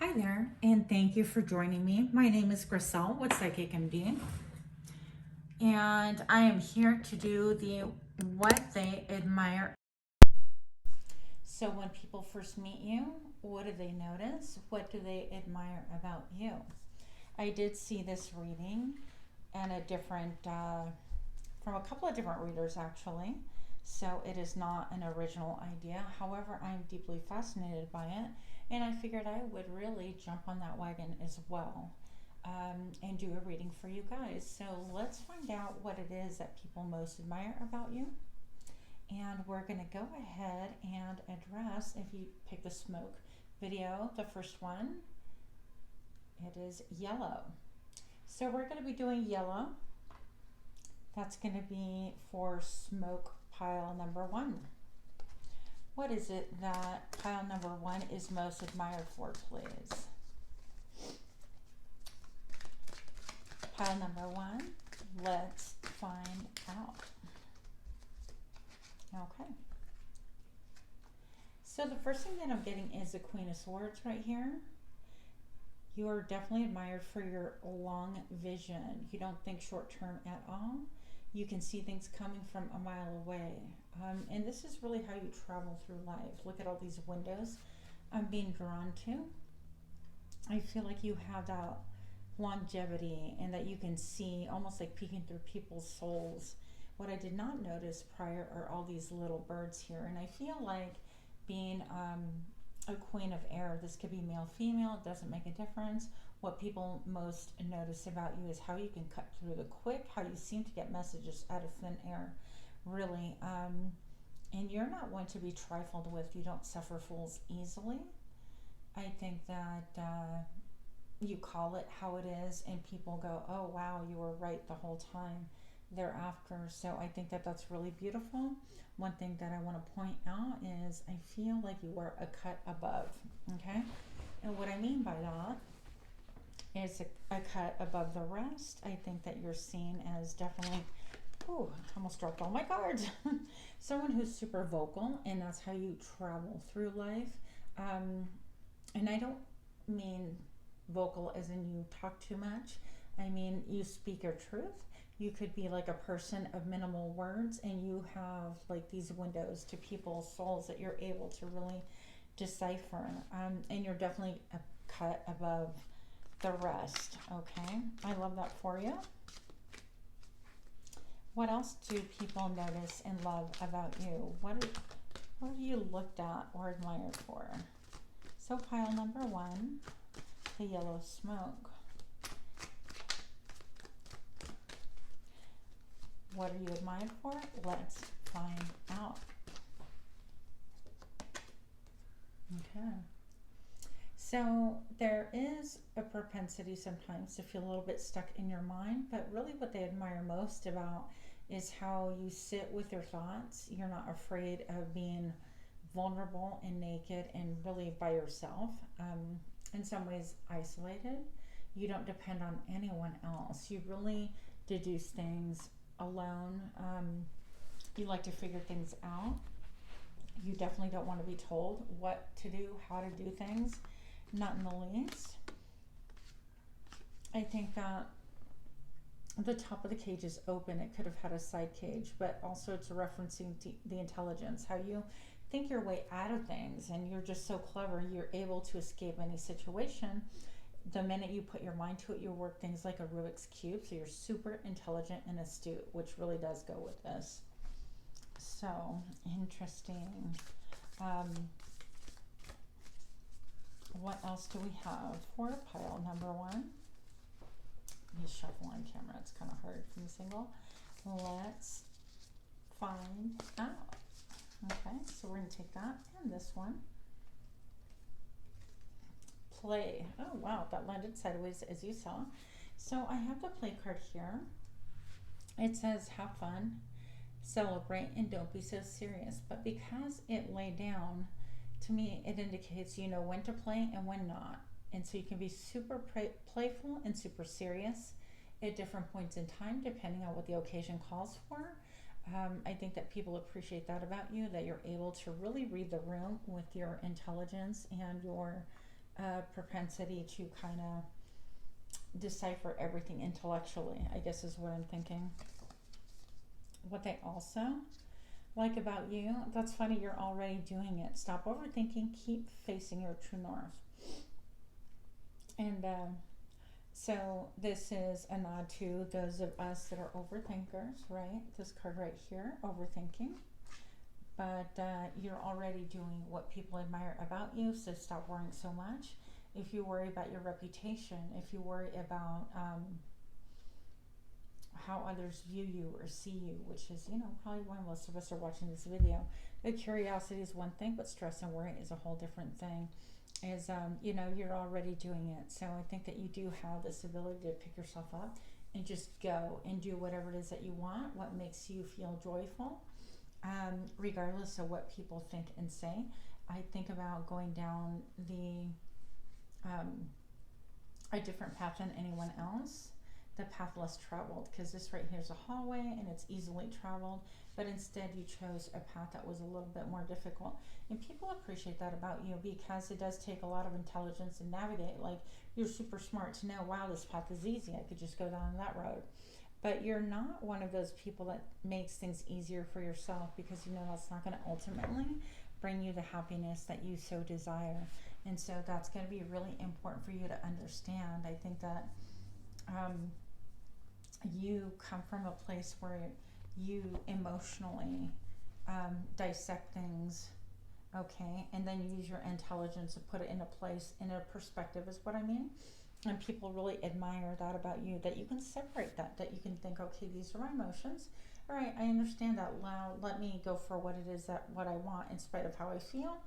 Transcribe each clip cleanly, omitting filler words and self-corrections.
Hi there, and thank you for joining me. My name is Griselle with Psychic MD, and I am here to do the what they admire. So when people first meet you, what do they notice? What do they admire about you? I did see this reading and from a couple of different readers actually. So it is not an original idea. However, I'm deeply fascinated by it, and I figured I would really jump on that wagon as well, and do a reading for you guys. So let's find out what it is that people most admire about you. And we're going to go ahead and address, if you pick the smoke video, the first one, it is yellow. So we're going to be doing yellow. That's going to be for smoke pile number 1. What is it that pile number 1 is most admired for, please? Pile number 1, let's find out. Okay. So the first thing that I'm getting is the Queen of Swords right here. You are definitely admired for your long vision. You don't think short term at all. You can see things coming from a mile away. And this is really how you travel through life. Look at all these windows I'm being drawn to. I feel like you have that longevity and that you can see almost like peeking through people's souls. What I did not notice prior are all these little birds here. And I feel like being a queen of air, this could be male, female, it doesn't make a difference. What people most notice about you is how you can cut through the quick, how you seem to get messages out of thin air, really. And you're not one to be trifled with. You don't suffer fools easily. I think that you call it how it is, and people go, oh, wow, you were right the whole time thereafter. So I think that that's really beautiful. One thing that I want to point out is I feel like you are a cut above, okay? And what I mean by that is a cut above the rest. I think that you're seen as definitely, oh, I almost dropped all my cards. Someone who's super vocal, and that's how you travel through life. And I don't mean vocal as in you talk too much. I mean, you speak your truth. You could be like a person of minimal words, and you have like these windows to people's souls that you're able to really decipher. And you're definitely a cut above the rest. Okay, I love that for you. What else do people notice and love about you? What have you looked at or admired for? So pile number 1, the yellow smoke. What are you admired for? Let's find out. Okay. So there is a propensity sometimes to feel a little bit stuck in your mind, but really what they admire most about is how you sit with your thoughts. You're not afraid of being vulnerable and naked and really by yourself. In some ways isolated. You don't depend on anyone else. You really deduce things alone. You like to figure things out. You definitely don't want to be told what to do, how to do things, not in the least. I think that the top of the cage is open. It could have had a side cage, but also it's referencing the intelligence, how you think your way out of things, and you're just so clever. You're able to escape any situation. The minute you put your mind to it, you work things like a Rubik's Cube. So you're super intelligent and astute, which really does go with this. So interesting. What else do we have for pile number 1? Let me shuffle on camera. It's kind of hard from single. Let's find out. Okay, so we're going to take that and this one. Play. Oh wow, that landed sideways as you saw. So I have the play card here. It says have fun, celebrate, and don't be so serious. But because it lay down, to me it indicates you know when to play and when not. And so you can be super playful and super serious at different points in time depending on what the occasion calls for. I think that people appreciate that about you, that you're able to really read the room with your intelligence and your a propensity to kind of decipher everything intellectually, I guess is what I'm thinking. What they also like about you, that's funny, you're already doing it. Stop overthinking, keep facing your true north. And so this is a nod to those of us that are overthinkers, right? This card right here, overthinking. But you're already doing what people admire about you, so stop worrying so much. If you worry about your reputation, if you worry about how others view you or see you, which is, you know, probably why most of us are watching this video. But curiosity is one thing, but stress and worry is a whole different thing. Is, you know, you're already doing it. So I think that you do have this ability to pick yourself up and just go and do whatever it is that you want, what makes you feel joyful, regardless of what people think and say. I think about going down a different path than anyone else, the path less traveled, because this right here is a hallway and it's easily traveled, but instead you chose a path that was a little bit more difficult. And people appreciate that about you, because it does take a lot of intelligence to navigate. Like, you're super smart to know, wow, this path is easy, I could just go down that road. But you're not one of those people that makes things easier for yourself, because you know that's not going to ultimately bring you the happiness that you so desire. And so that's going to be really important for you to understand. I think that you come from a place where you emotionally dissect things, okay, and then you use your intelligence to put it in a place, in a perspective is what I mean. And people really admire that about you, that you can separate that you can think, okay, these are my emotions. All right, I understand that. Now let me go for what it is that what I want in spite of how I feel.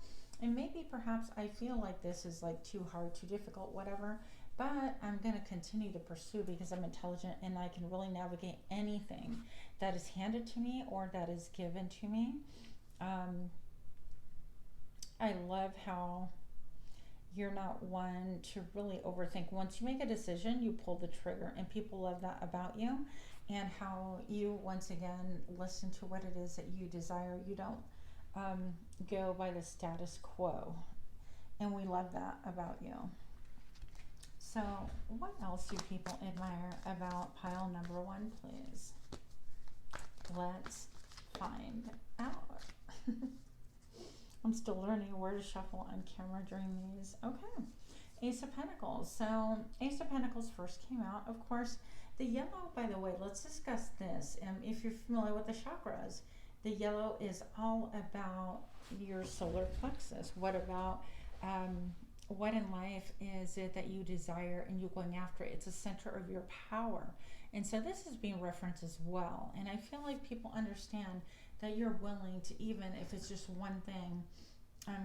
And maybe perhaps I feel like this is like too hard, too difficult, whatever. But I'm going to continue to pursue because I'm intelligent and I can really navigate anything that is handed to me or that is given to me. I love how you're not one to really overthink. Once you make a decision, you pull the trigger, and people love that about you, and how you, once again, listen to what it is that you desire. You don't go by the status quo, and we love that about you. So what else do people admire about pile number one, please? Let's find out. I'm still learning where to shuffle on camera during these. Okay, Ace of Pentacles. So Ace of Pentacles first came out. Of course, the yellow, by the way, let's discuss this. If you're familiar with the chakras, the yellow is all about your solar plexus. What about what in life is it that you desire and you're going after it? It's a center of your power. And so this is being referenced as well. And I feel like people understand that you're willing to, even if it's just one thing,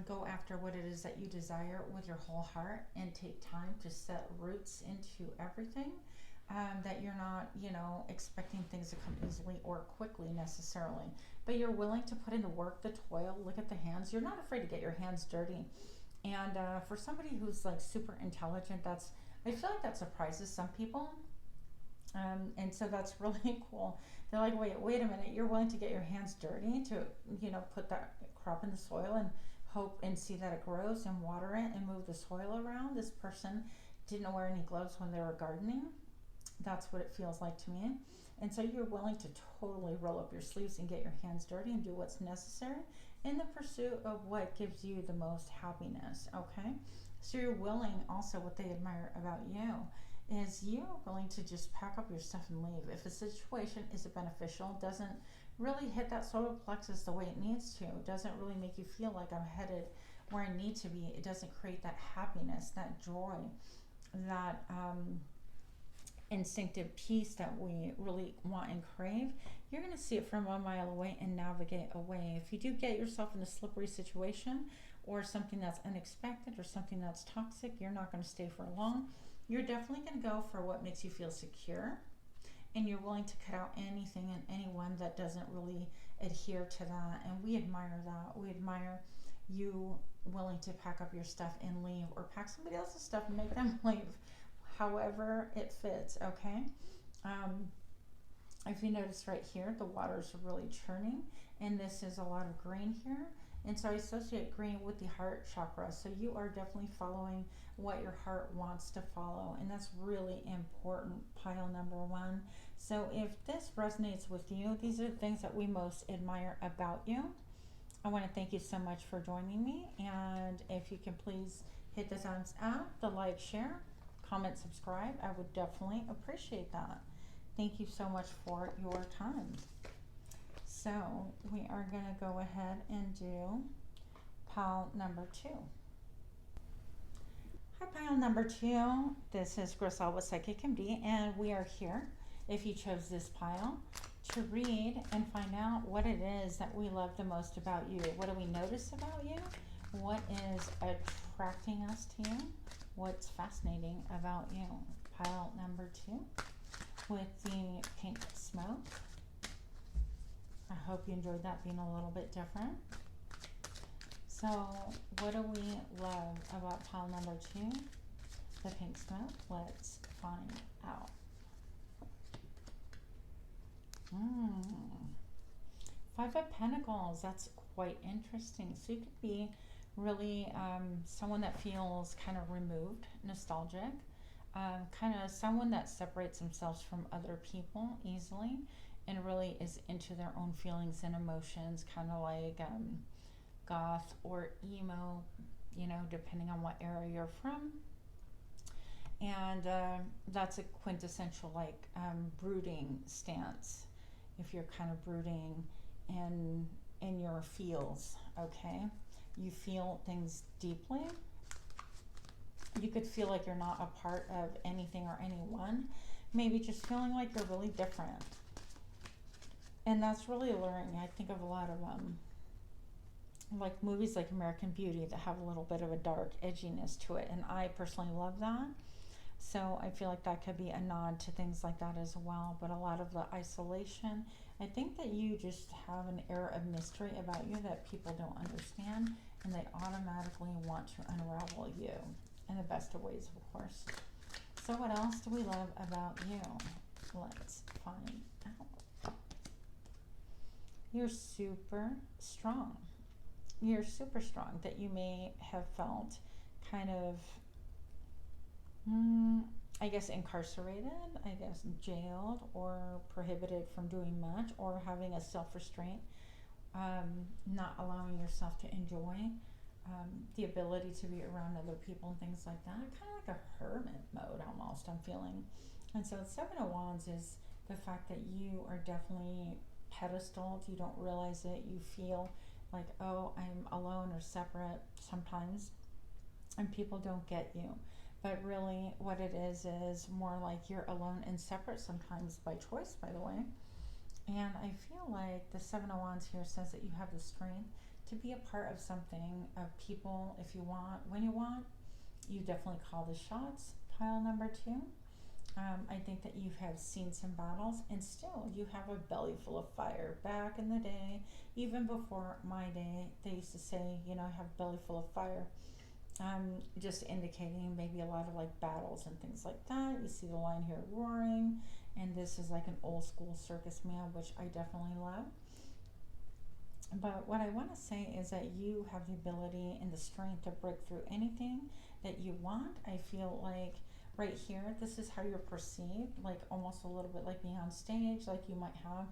go after what it is that you desire with your whole heart and take time to set roots into everything. That you're not, you know, expecting things to come easily or quickly necessarily. But you're willing to put in the work, the toil, look at the hands. You're not afraid to get your hands dirty. And for somebody who's like super intelligent, I feel like that surprises some people. And so that's really cool. They're like, wait a minute, you're willing to get your hands dirty to, you know, put that crop in the soil and hope and see that it grows and water it and move the soil around. This person didn't wear any gloves when they were gardening. That's what it feels like to me. And so you're willing to totally roll up your sleeves and get your hands dirty and do what's necessary in the pursuit of what gives you the most happiness, okay? So you're willing, also what they admire about you is you're willing to just pack up your stuff and leave. If a situation isn't beneficial, doesn't really hit that solar plexus the way it needs to, doesn't really make you feel like I'm headed where I need to be, it doesn't create that happiness, that joy, that instinctive peace that we really want and crave, you're going to see it from 1 mile away and navigate away. If you do get yourself in a slippery situation or something that's unexpected or something that's toxic, you're not going to stay for long. You're definitely going to go for what makes you feel secure, and you're willing to cut out anything and anyone that doesn't really adhere to that. And we admire that. We admire you willing to pack up your stuff and leave, or pack somebody else's stuff and make them leave, however it fits, okay? If you notice right here, the waters are really churning, and this is a lot of green here. And so I associate green with the heart chakra. So you are definitely following what your heart wants to follow. And that's really important, pile number 1. So if this resonates with you, these are the things that we most admire about you. I want to thank you so much for joining me. And if you can please hit the thumbs up, the like, share, comment, subscribe. I would definitely appreciate that. Thank you so much for your time. So we are going to go ahead and do pile number 2. Hi, pile number 2. This is Grisel with Psychic MD, and we are here, if you chose this pile, to read and find out what it is that we love the most about you. What do we notice about you? What is attracting us to you? What's fascinating about you? Pile number 2 with the pink smoke. I hope you enjoyed that being a little bit different. So what do we love about pile number 2? The pink smoke. Let's find out. Five of Pentacles. That's quite interesting. So you could be really someone that feels kind of removed, nostalgic, kind of someone that separates themselves from other people easily and really is into their own feelings and emotions, kind of like goth or emo, you know, depending on what era you're from. And that's a quintessential like brooding stance. If you're kind of brooding in your feels, okay? You feel things deeply. You could feel like you're not a part of anything or anyone. Maybe just feeling like you're really different. And that's really alluring. I think of a lot of like movies like American Beauty that have a little bit of a dark edginess to it. And I personally love that. So I feel like that could be a nod to things like that as well. But a lot of the isolation, I think that you just have an air of mystery about you that people don't understand, and they automatically want to unravel you in the best of ways, of course. So what else do we love about you? Let's find out. You're super strong. You're super strong, that you may have felt kind of I guess incarcerated, I guess jailed or prohibited from doing much, or having a self-restraint, not allowing yourself to enjoy the ability to be around other people and things like that. Kind of like a hermit mode almost, I'm feeling. And so 7 of Wands is the fact that you are definitely pedestaled. You don't realize it. You feel like, oh, I'm alone or separate sometimes, and people don't get you. But really what it is more like you're alone and separate sometimes by choice, by the way. And I feel like the 7 of Wands here says that you have the strength to be a part of something, of people, if you want, when you want. You definitely call the shots, pile number 2. I think that you have seen some battles, and still you have a belly full of fire. Back in the day, even before my day, they used to say, you know, I have a belly full of fire. Just indicating maybe a lot of like battles and things like that. You see the line here, roaring, and this is like an old school circus meal, which I definitely love. But what I want to say is that you have the ability and the strength to break through anything that you want. I feel like right here, this is how you're perceived, like almost a little bit like being on stage, like you might have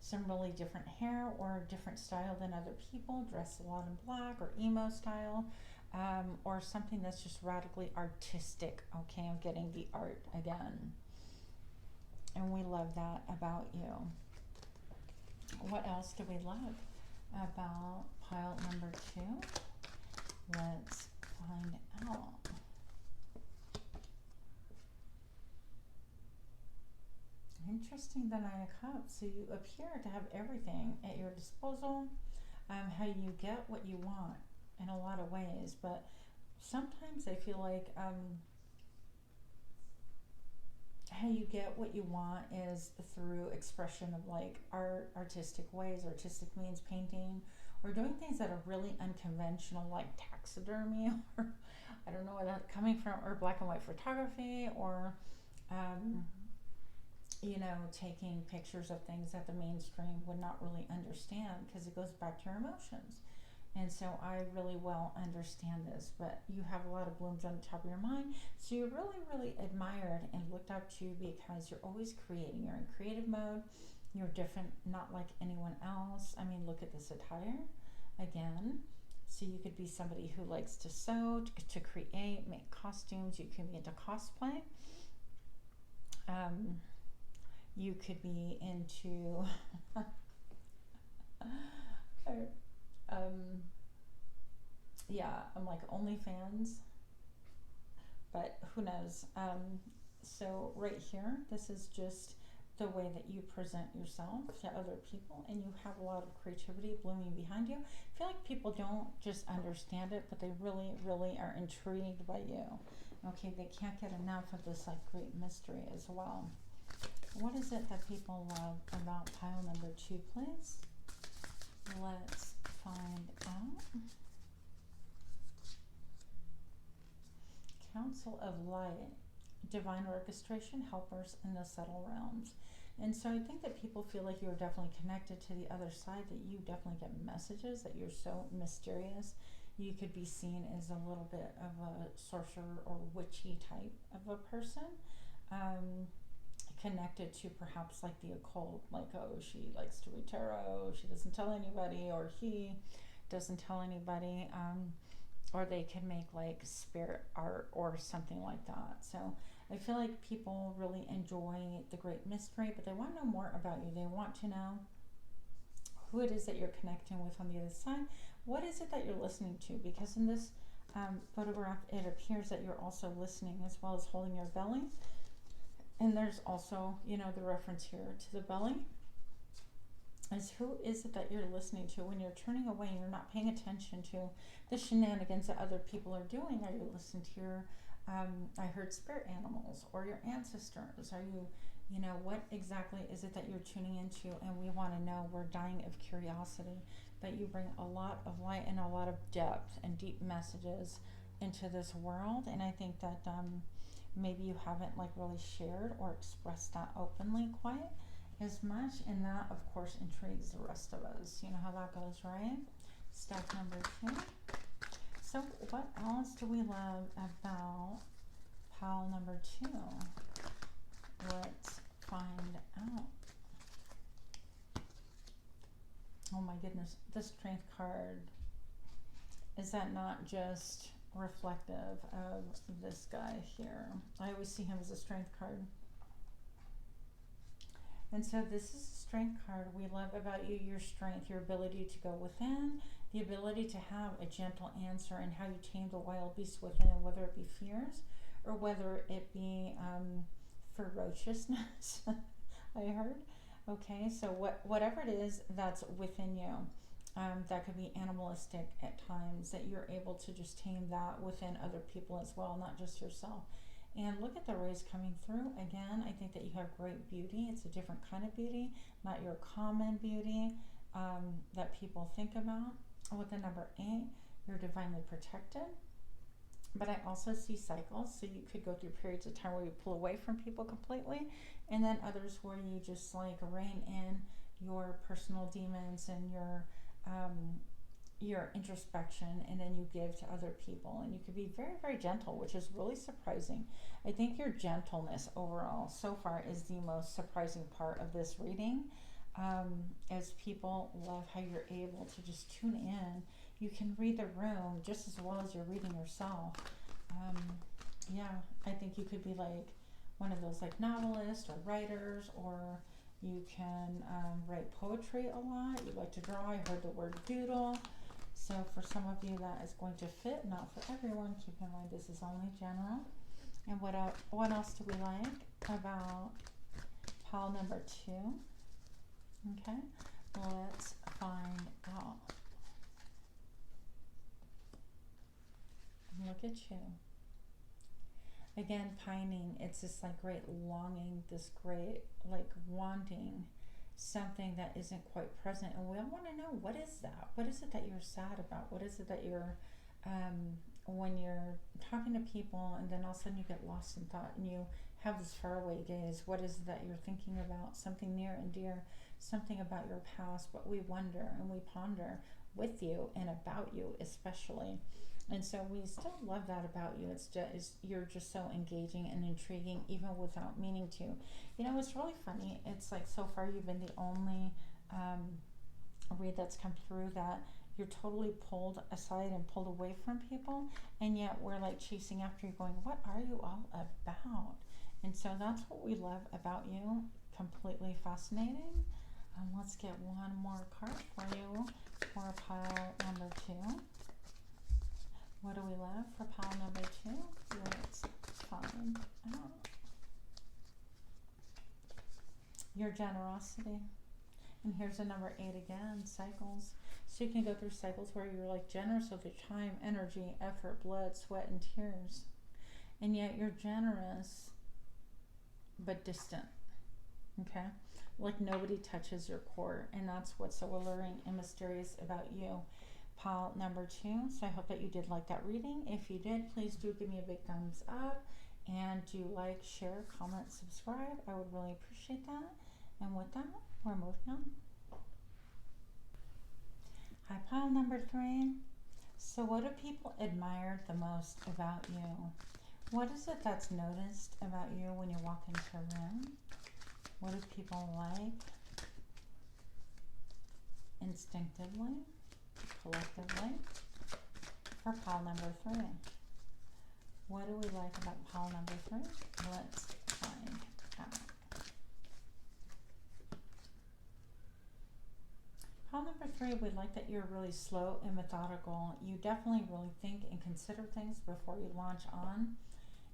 some really different hair or different style than other people, dress a lot in black or emo style. Or something that's just radically artistic. Okay, I'm getting the art again. And we love that about you. What else do we love about pile number 2? Let's find out. Interesting, the 9 of Cups. So you appear to have everything at your disposal. How you get what you want in a lot of ways, but sometimes I feel like how you get what you want is through expression of like artistic ways. Artistic means painting or doing things that are really unconventional, like taxidermy, or I don't know where that's coming from, or black and white photography, or you know, taking pictures of things that the mainstream would not really understand, because it goes back to your emotions. And so I really well understand this, but you have a lot of blooms on the top of your mind. So you're really, really admired and looked up to because you're always creating. You're in creative mode. You're different, not like anyone else. I mean, look at this attire again. So you could be somebody who likes to sew, to create, make costumes. You could be into cosplay. You could be into I'm like OnlyFans, but who knows? So right here, this is just the way that you present yourself to other people, and you have a lot of creativity blooming behind you. I feel like people don't just understand it, but they really, really are intrigued by you. Okay, they can't get enough of this like great mystery as well. What is it that people love about pile number 2, please? Let's find out. Council of Light, divine orchestration, helpers in the subtle realms. And so I think that people feel like you're definitely connected to the other side, that you definitely get messages, that you're so mysterious. You could be seen as a little bit of a sorcerer or witchy type of a person, connected to perhaps like the occult, like, oh, she likes to read tarot, she doesn't tell anybody, or he doesn't tell anybody, or they can make like spirit art or something like that. So I feel like people really enjoy the great mystery, but they want to know more about you. They want to know who it is that you're connecting with on the other side. What is it that you're listening to? Because in this photograph, it appears that you're also listening as well as holding your belly. And there's also, you know, the reference here to the belly. Is who is it that you're listening to when you're turning away and you're not paying attention to the shenanigans that other people are doing? Are you listening to your, I heard spirit animals or your ancestors? Are you, you know, what exactly is it that you're tuning into? And we want to know. We're dying of curiosity. But you bring a lot of light and a lot of depth and deep messages into this world. And I think that maybe you haven't like really shared or expressed that openly quite as much, and that of course intrigues the rest of us. You know how that goes, right? Stack number 2. So what else do we love about pile number 2? Let's find out. Oh my goodness, the Strength card. Is that not just reflective of this guy here? I always see him as a Strength card. And so this is a Strength card. We love about you your strength, your ability to go within, the ability to have a gentle answer, and how you tame the wild beast within, whether it be fears or whether it be ferociousness. I heard. Okay, so whatever it is that's within you, that could be animalistic at times, that you're able to just tame that within other people as well, not just yourself. And look at the rays coming through. Again, I think that you have great beauty. It's a different kind of beauty, not your common beauty that people think about. With the number 8, you're divinely protected. But I also see cycles. So you could go through periods of time where you pull away from people completely, and then others where you just like rein in your personal demons and your introspection, and then you give to other people, and you could be very, very gentle, which is really surprising. I think your gentleness overall so far is the most surprising part of this reading, as people love how you're able to just tune in. You can read the room just as well as you're reading yourself. Yeah, I think you could be like one of those like novelists or writers, or you can write poetry a lot. You like to draw. I heard the word doodle. So for some of you that is going to fit, not for everyone. Keep in mind this is only general. And what else do we like about pile number 2? Okay, let's find out. Look at you. Again, pining. It's this like great longing, this great like wanting something that isn't quite present, and we all want to know, what is that? What is it that you're sad about? What is it that you're when you're talking to people and then all of a sudden you get lost in thought and you have this faraway gaze? What is it that you're thinking about? Something near and dear, something about your past, but we wonder and we ponder, with you and about you especially. And so we still love that about you. It's just, you're just so engaging and intriguing even without meaning to. You know, it's really funny. It's like so far you've been the only read that's come through that you're totally pulled aside and pulled away from people, and yet we're like chasing after you going, what are you all about? And so that's what we love about you. Completely fascinating. Let's get one more card for you for pile number 2. What do we love for pile number 2? Let's find out. Your generosity. And here's the number 8 again, cycles. So you can go through cycles where you're like generous with your time, energy, effort, blood, sweat, and tears. And yet you're generous, but distant, okay? Like nobody touches your core. And that's what's so alluring and mysterious about you. Pile number 2. So I hope that you did like that reading. If you did, please do give me a big thumbs up. And do like, share, comment, subscribe. I would really appreciate that. And with that, we're moving on. Hi, pile number 3. So what do people admire the most about you? What is it that's noticed about you when you walk into a room? What do people like instinctively, collectively? For pile number 3. What do we like about pile number 3? Let's find out. Pile number 3, we like that you're really slow and methodical. You definitely really think and consider things before you launch on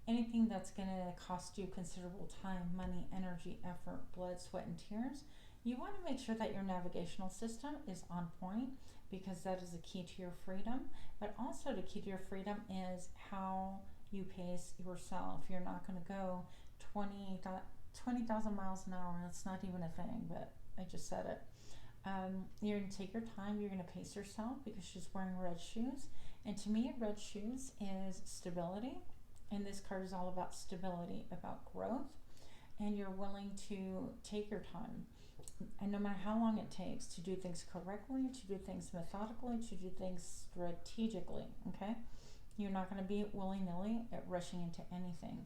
anything that's going to cost you considerable time, money, energy, effort, blood, sweat, and tears. You want to make sure that your navigational system is on point, because that is the key to your freedom. But also the key to your freedom is how you pace yourself. You're not going to go 20,000 miles an hour. That's not even a thing, but I just said it. You're going to take your time. You're going to pace yourself because she's wearing red shoes. And to me, red shoes is stability. And this card is all about stability, about growth. And you're willing to take your time. And no matter how long it takes to do things correctly, to do things methodically, to do things strategically, okay? You're not going to be willy-nilly at rushing into anything.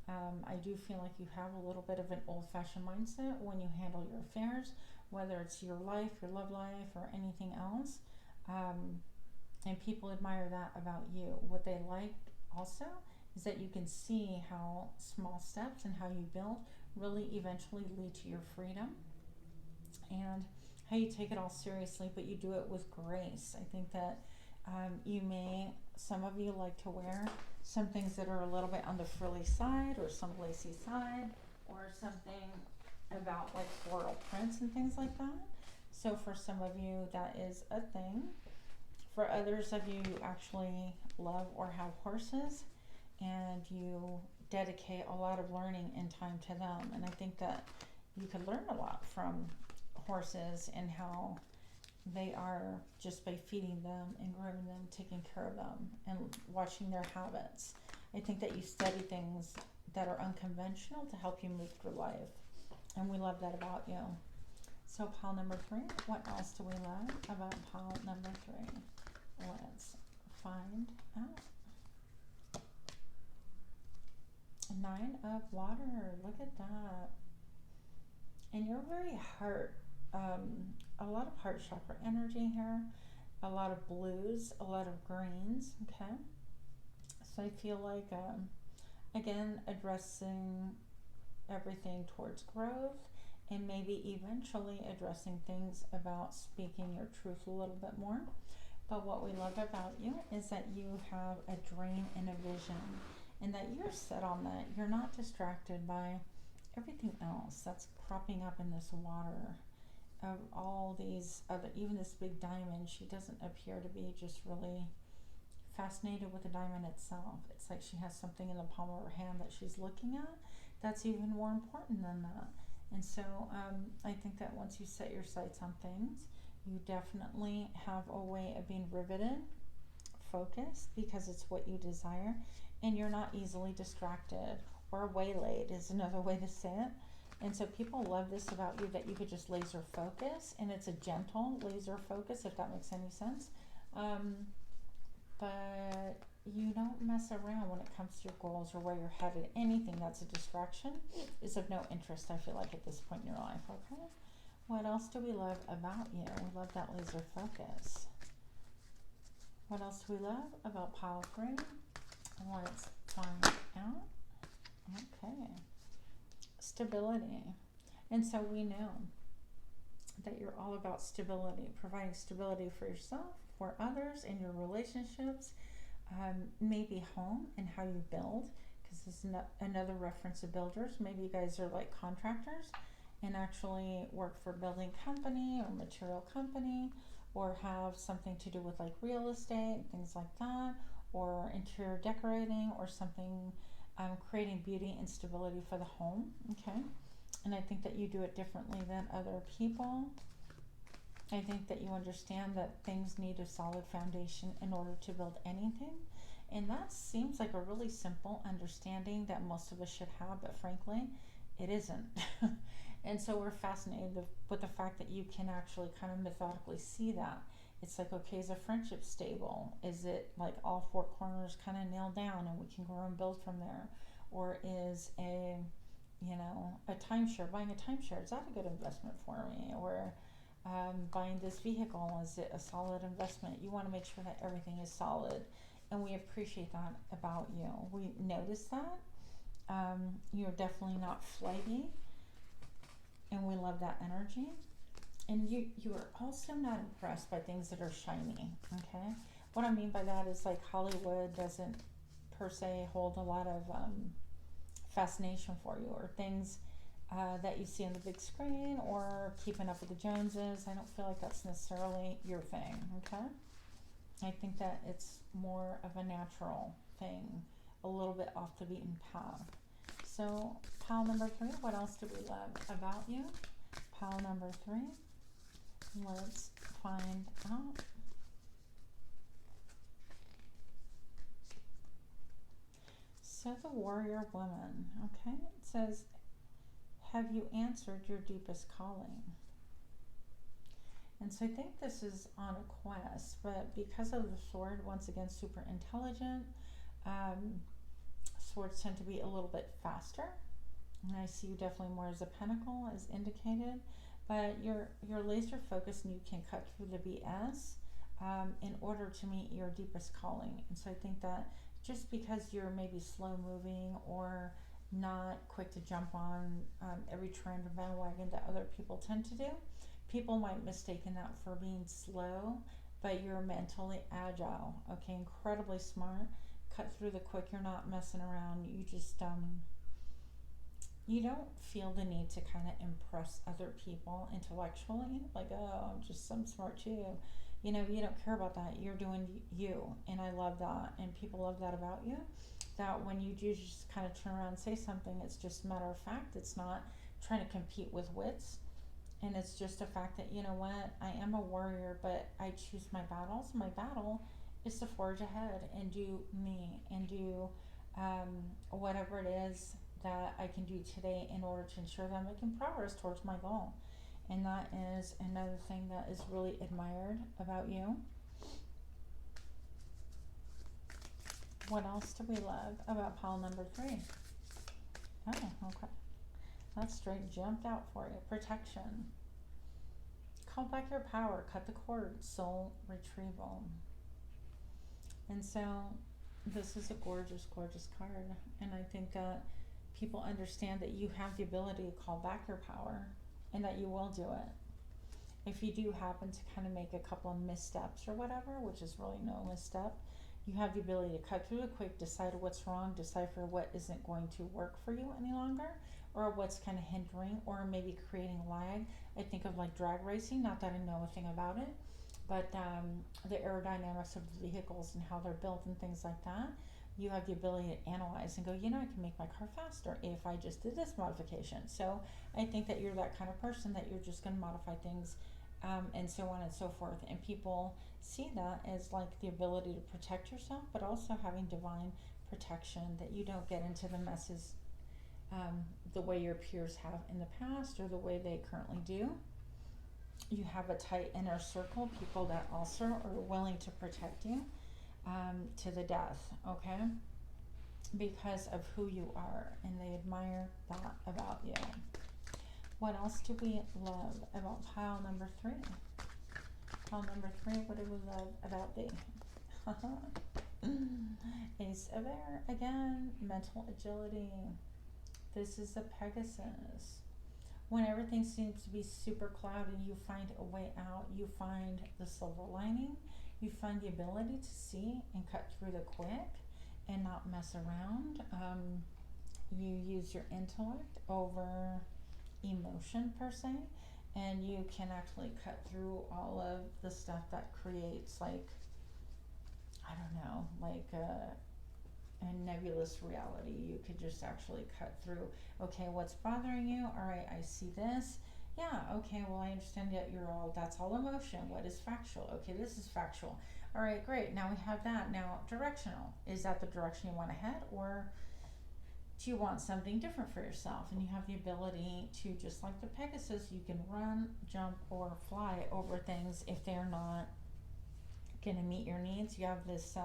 I do feel like you have a little bit of an old-fashioned mindset when you handle your affairs, whether it's your life, your love life, or anything else. And people admire that about you. What they like also is that you can see how small steps and how you build really eventually lead to your freedom, and how you take it all seriously, but you do it with grace. I think that some of you like to wear some things that are a little bit on the frilly side, or some lacy side, or something about like floral prints and things like that. So for some of you, that is a thing. For others of you, you actually love or have horses, and you dedicate a lot of learning and time to them. And I think that you could learn a lot from horses and how they are, just by feeding them and grooming them, taking care of them, and watching their habits. I think that you study things that are unconventional to help you move through life. And we love that about you. So pile number 3, what else do we love about pile number 3? Let's find out. 9 of water, look at that. And you're very heart, a lot of heart chakra energy here, a lot of blues, a lot of greens, okay? So I feel like, again, addressing everything towards growth, and maybe eventually addressing things about speaking your truth a little bit more. But what we love about you is that you have a dream and a vision, and that you're set on that. You're not distracted by everything else that's cropping up in this water, of all these other, even this big diamond. She doesn't appear to be just really fascinated with the diamond itself. It's like she has something in the palm of her hand that she's looking at that's even more important than that. And so I think that once you set your sights on things, you definitely have a way of being riveted, focused, because it's what you desire, and you're not easily distracted, or waylaid is another way to say it. And so people love this about you, that you could just laser focus, and it's a gentle laser focus, if that makes any sense. But you don't mess around when it comes to your goals or where you're headed. Anything that's a distraction is of no interest, I feel like, at this point in your life, okay? What else do we love about you? We love that laser focus. What else do we love about pile 3? Let's find out. Okay. Stability. And so we know that you're all about stability, providing stability for yourself, for others, in your relationships, maybe home and how you build, because this is another reference to builders. Maybe you guys are like contractors and actually work for a building company or material company, or have something to do with like real estate and things like that, or interior decorating or something, creating beauty and stability for the home, okay? And I think that you do it differently than other people. I think that you understand that things need a solid foundation in order to build anything. And that seems like a really simple understanding that most of us should have, but frankly, it isn't. And so we're fascinated with the fact that you can actually kind of methodically see that. It's like, okay, is a friendship stable? Is it like all 4 corners kind of nailed down and we can grow and build from there? Or is a timeshare, buying a timeshare, is that a good investment for me? Or buying this vehicle, is it a solid investment? You want to make sure that everything is solid, and we appreciate that about you. We notice that. You're definitely not flighty, and we love that energy. And you are also not impressed by things that are shiny, okay? What I mean by that is, like, Hollywood doesn't per se hold a lot of fascination for you, or things that you see on the big screen, or keeping up with the Joneses. I don't feel like that's necessarily your thing, okay? I think that it's more of a natural thing, a little bit off the beaten path. So pile number 3, what else do we love about you? Pile number 3, let's find out. So the warrior woman, okay? It says, have you answered your deepest calling? And so I think this is on a quest, but because of the sword, once again, super intelligent, swords tend to be a little bit faster. And I see you definitely more as a pentacle, as indicated, but you're laser focused and you can cut through the BS in order to meet your deepest calling. And so I think that just because you're maybe slow moving or not quick to jump on every trend or bandwagon that other people tend to do, people might mistake that for being slow, but you're mentally agile, okay, incredibly smart, cut through the quick, you're not messing around, you just, you don't feel the need to kind of impress other people intellectually, like, oh, I'm just some smart too. You know, you don't care about that. You're doing you, and I love that, and people love that about you, that when you do just kind of turn around and say something, it's just a matter of fact. It's not trying to compete with wits, and it's just a fact that, you know what, I am a warrior, but I choose my battles. My battle is to forge ahead and do me and do whatever it is that I can do today in order to ensure that I'm making progress towards my goal. And that is another thing that is really admired about you. What else do we love about pile number 3? Oh, okay. That straight jumped out for you. Protection. Call back your power. Cut the cord. Soul retrieval. And so this is a gorgeous, gorgeous card. And I think that people understand that you have the ability to call back your power, and that you will do it. If you do happen to kind of make a couple of missteps or whatever, which is really no misstep, you have the ability to cut through the quick, decide what's wrong, decipher what isn't going to work for you any longer, or what's kind of hindering or maybe creating lag. I think of like drag racing, not that I know a thing about it, but the aerodynamics of the vehicles and how they're built and things like that. You have the ability to analyze and go, you know, I can make my car faster if I just did this modification. So I think that you're that kind of person that you're just going to modify things and so on and so forth. And people see that as like the ability to protect yourself, but also having divine protection, that you don't get into the messes the way your peers have in the past or the way they currently do. You have a tight inner circle, people that also are willing to protect you to the death, okay? Because of who you are, and they admire that about you. What else do we love about pile number 3? Pile number 3, what do we love about thee? Ace of Air, again, mental agility. This is the Pegasus. When everything seems to be super cloudy, you find a way out. You find the silver lining. You find the ability to see and cut through the quick and not mess around. You use your intellect over emotion per se, and you can actually cut through all of the stuff that creates, like, I don't know, like a nebulous reality. You could just actually cut through, okay, what's bothering you? All right, I see this. Yeah, okay, well, I understand that that's all emotion. What is factual? Okay, this is factual. All right, great. Now we have that. Now, directional. Is that the direction you want to head, or do you want something different for yourself? And you have the ability to, just like the Pegasus, you can run, jump, or fly over things if they're not going to meet your needs. You have this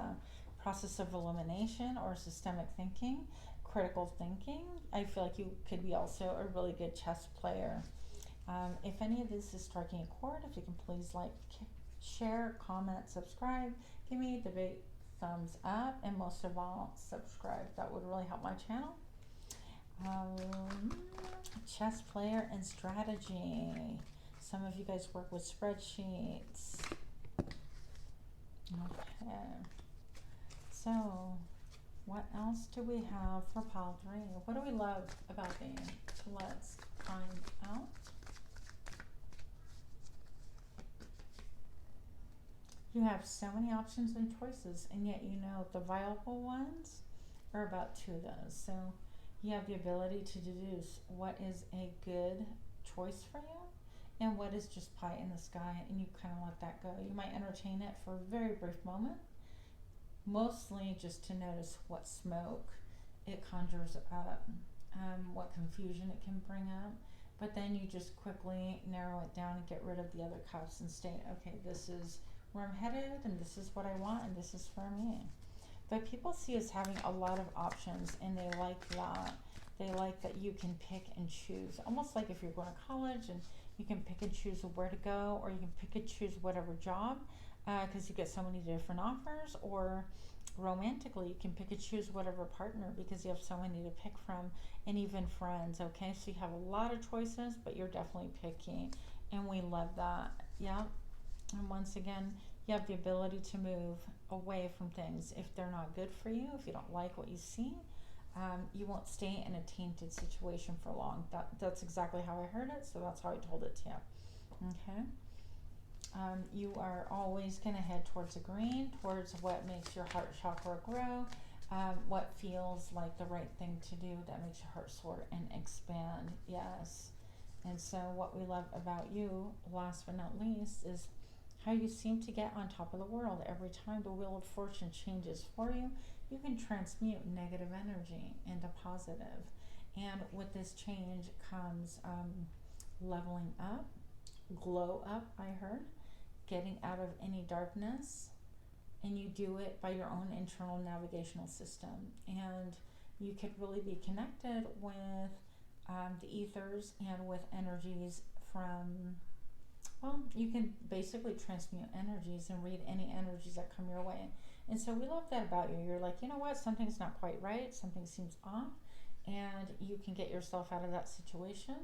process of elimination or systemic thinking, critical thinking. I feel like you could be also a really good chess player. If any of this is striking a chord, if you can please like, share, comment, subscribe, give me the big thumbs up, and most of all, subscribe. That would really help my channel. Chess player and strategy. Some of you guys work with spreadsheets. Okay. So, what else do we have for pile 3? What do we love about these? Let's find out. You have so many options and choices, and yet you know the viable ones are about 2 of those. So you have the ability to deduce what is a good choice for you and what is just pie in the sky, and you kind of let that go. You might entertain it for a very brief moment, mostly just to notice what smoke it conjures up, what confusion it can bring up, but then you just quickly narrow it down and get rid of the other cups and state, okay, this is where I'm headed, and this is what I want, and this is for me. But people see us having a lot of options, and they like that. They like that you can pick and choose, almost like if you're going to college and you can pick and choose where to go, or you can pick and choose whatever job, because you get so many different offers. Or romantically, you can pick and choose whatever partner because you have so many to pick from, and even friends. Okay, so you have a lot of choices, but you're definitely picky, and we love that. Yeah. And once again, you have the ability to move away from things if they're not good for you. If you don't like what you see, you won't stay in a tainted situation for long. That's exactly how I heard it, so that's how I told it to you. Okay. You are always going to head towards the green, towards what makes your heart chakra grow, what feels like the right thing to do that makes your heart soar and expand. Yes. And so what we love about you, last but not least, is how you seem to get on top of the world. Every time the wheel of fortune changes for you, you can transmute negative energy into positive. And with this change comes leveling up, glow up, I heard, getting out of any darkness, and you do it by your own internal navigational system. And you could really be connected with the ethers and with energies from, well, you can basically transmute energies and read any energies that come your way. And so we love that about you. You're like, you know what, something's not quite right, something seems off, and you can get yourself out of that situation.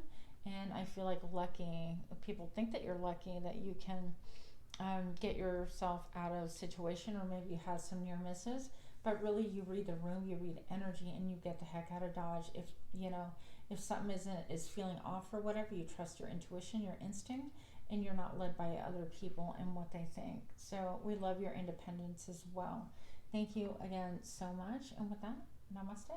And I feel like lucky, people think that you're lucky that you can get yourself out of situation, or maybe you have some near misses, but really you read the room, you read energy, and you get the heck out of Dodge. If you know, if something is feeling off or whatever, you trust your intuition, your instinct, and you're not led by other people and what they think. So we love your independence as well. Thank you again so much. And with that, namaste.